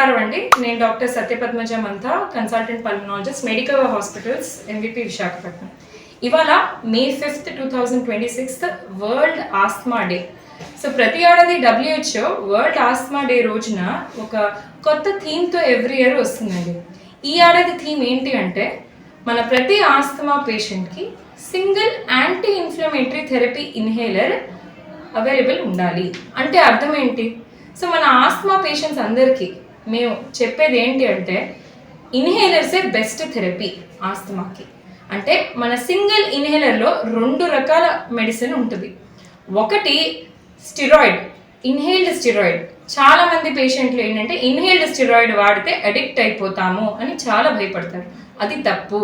నమస్కారం అండి. నేను doctor Satyapadmaja Manta, consultant pulmonologist, medical hospitals, MVP Visakhapatnam. ఇవాళ May 5, 2026 world asthma day. So ప్రతి ఏడాది WHO వరల్డ్ ఆస్మా డే రోజున ఒక కొత్త థీమ్తో ఎవ్రీ ఇయర్ వస్తుందండి. ఈ ఏడాది థీమ్ ఏంటి అంటే, మన ప్రతి ఆస్తమా పేషెంట్కి single anti inflammatory therapy inhaler available ఉండాలి. అంటే అర్థం ఏంటి? సో మన ఆస్తమా పేషెంట్స్ అందరికీ మేము చెప్పేది ఏంటి అంటే, ఇన్హేలర్సే బెస్ట్ థెరపీ ఆస్తమాకి. అంటే మన సింగిల్ ఇన్హేలర్లో 2 రకాల మెడిసిన్ ఉంటుంది. ఒకటి స్టిరాయిడ్, ఇన్హేల్డ్ స్టిరాయిడ్. చాలామంది పేషెంట్లు ఏంటంటే ఇన్హేల్డ్ స్టిరాయిడ్ వాడితే అడిక్ట్ అయిపోతాము అని చాలా భయపడతారు. అది తప్పు.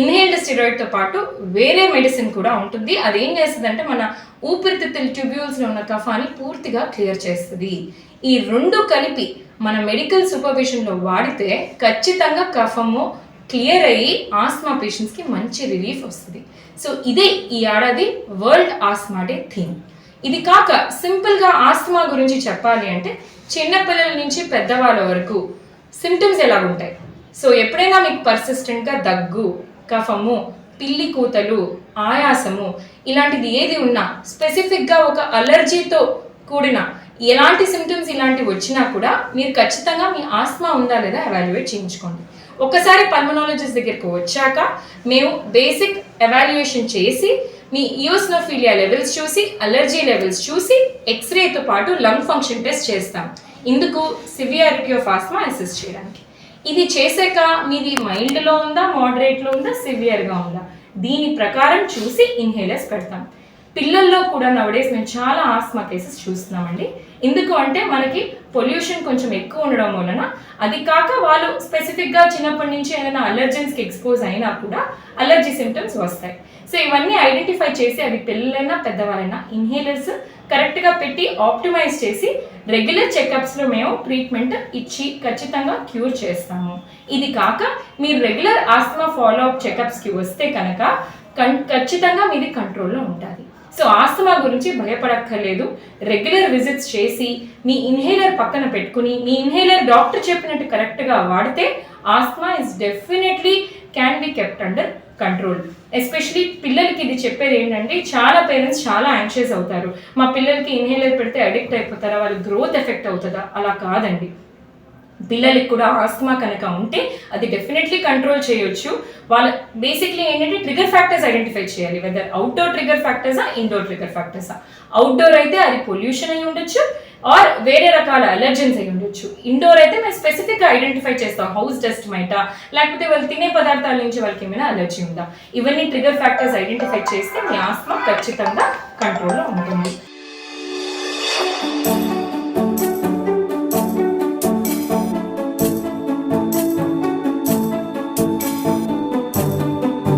ఇన్హేల్డ్ స్టిరాయిడ్తో పాటు వేరే మెడిసిన్ కూడా ఉంటుంది. అది ఏం చేస్తుందంటే మన ఊపిరితిత్తుల ట్యూబ్యూల్స్లో ఉన్న కఫాన్ని పూర్తిగా క్లియర్ చేస్తుంది. ఈ 2 కలిపి మన మెడికల్ సూపర్విజన్లో వాడితే ఖచ్చితంగా కఫము క్లియర్ అయ్యి ఆస్మా పేషెంట్స్కి మంచి రిలీఫ్ వస్తుంది. సో ఇదే ఈ ఏడాది వరల్డ్ ఆస్మా డే థీమ్. ఇది కాక సింపుల్గా ఆస్మా గురించి చెప్పాలి అంటే, చిన్నపిల్లల నుంచి పెద్దవాళ్ళ వరకు సిమ్టమ్స్ ఎలా ఉంటాయి? సో ఎప్పుడైనా మీకు పర్సిస్టెంట్గా దగ్గు, కఫము, పిల్లి కూతలు, ఆయాసము ఇలాంటిది ఏది ఉన్నా, స్పెసిఫిక్గా ఒక అలర్జీతో కూడిన ఎలాంటి సిమ్టమ్స్ ఇలాంటివి వచ్చినా కూడా మీరు ఖచ్చితంగా మీ ఆస్మా ఉందా లేదా ఎవాల్యుయేట్ చేయించుకోండి. ఒకసారి పల్మనాలజిస్ట్ దగ్గరికి వచ్చాక మేము బేసిక్ ఎవాల్యుయేషన్ చేసి మీ ఇయోసినోఫిలియా లెవెల్స్ చూసి, అలర్జీ లెవెల్స్ చూసి, ఎక్స్రేతో పాటు లంగ్ ఫంక్షన్ టెస్ట్ చేస్తాం. ఇందుకు సివియారిటీ ఆఫ్ ఆస్మా అసెస్ చేయడానికి. ఇది చేసాక మీది మైల్డ్లో ఉందా, మోడరేట్లో ఉందా, సివియర్గా ఉందా, దీని ప్రకారం చూసి ఇన్హేలర్స్ పెడతాం. పిల్లల్లో కూడా నవడేస్ మేము చాలా ఆస్మా కేసెస్ చూస్తున్నామండి. ఎందుకు అంటే మనకి పొల్యూషన్ కొంచెం ఎక్కువ ఉండడం వలన, అది కాక వాళ్ళు స్పెసిఫిక్గా చిన్నప్పటి నుంచి ఏదైనా అలర్జెన్స్కి ఎక్స్పోజ్ అయినా కూడా అలర్జీ సిమ్టమ్స్ వస్తాయి. సో ఇవన్నీ ఐడెంటిఫై చేసి, అది పిల్లలైనా పెద్దవాళ్ళైనా ఇన్హేలర్స్ కరెక్ట్గా పెట్టి ఆప్టిమైజ్ చేసి రెగ్యులర్ చెకప్స్లో మేము ట్రీట్మెంట్ ఇచ్చి ఖచ్చితంగా క్యూర్ చేస్తాము. ఇది కాక మీరు రెగ్యులర్ ఆస్మా ఫాలోఅప్ చెకప్స్కి వస్తే కనుక ఖచ్చితంగా మీది కంట్రోల్లో ఉంటుంది. సో ఆస్తమా గురించి భయపడక్కర్లేదు. రెగ్యులర్ విజిట్స్ చేసి మీ ఇన్హేలర్ పక్కన పెట్టుకుని, మీ ఇన్హేలర్ డాక్టర్ చెప్పినట్టు కరెక్ట్గా వాడితే asthma is definitely can be kept under control. Especially పిల్లలకి ఇది చెప్పేది ఏంటంటే, చాలా పేరెంట్స్ చాలా యాంగ్షియస్ అవుతారు. మా పిల్లలకి ఇన్హేలర్ పెడితే అడిక్ట్ అయిపోతారా, వాళ్ళ గ్రోత్ ఎఫెక్ట్ అవుతుందా? అలా కాదండి. పిల్లలకి కూడా ఆస్తమా కనుక ఉంటే అది డెఫినెట్లీ కంట్రోల్ చేయొచ్చు. వాళ్ళ బేసిక్లీ ఏంటంటే ట్రిగర్ ఫ్యాక్టర్స్ ఐడెంటిఫై చేయాలి. వెదర్ అవుట్డోర్ ట్రిగర్ ఫ్యాక్టర్సా, ఇండోర్ ట్రిగర్ ఫ్యాక్టర్సా. అవుట్డోర్ అయితే అది పొల్యూషన్ అయి ఉండొచ్చు, ఆర్ వేరే రకాల అలర్జెన్స్ అయి ఉండొచ్చు. ఇండోర్ అయితే మేము స్పెసిఫిక్గా ఐడెంటిఫై చేస్తాం, హౌస్ డస్ట్ మైటా, లేకపోతే వాళ్ళు తినే పదార్థాల నుంచి వాళ్ళకి ఏమైనా అలర్జీ ఉందా. ఇవన్నీ ట్రిగర్ ఫ్యాక్టర్స్ ఐడెంటిఫై చేస్తే మీ ఆస్మా ఖచ్చితంగా కంట్రోల్లో ఉంటుంది.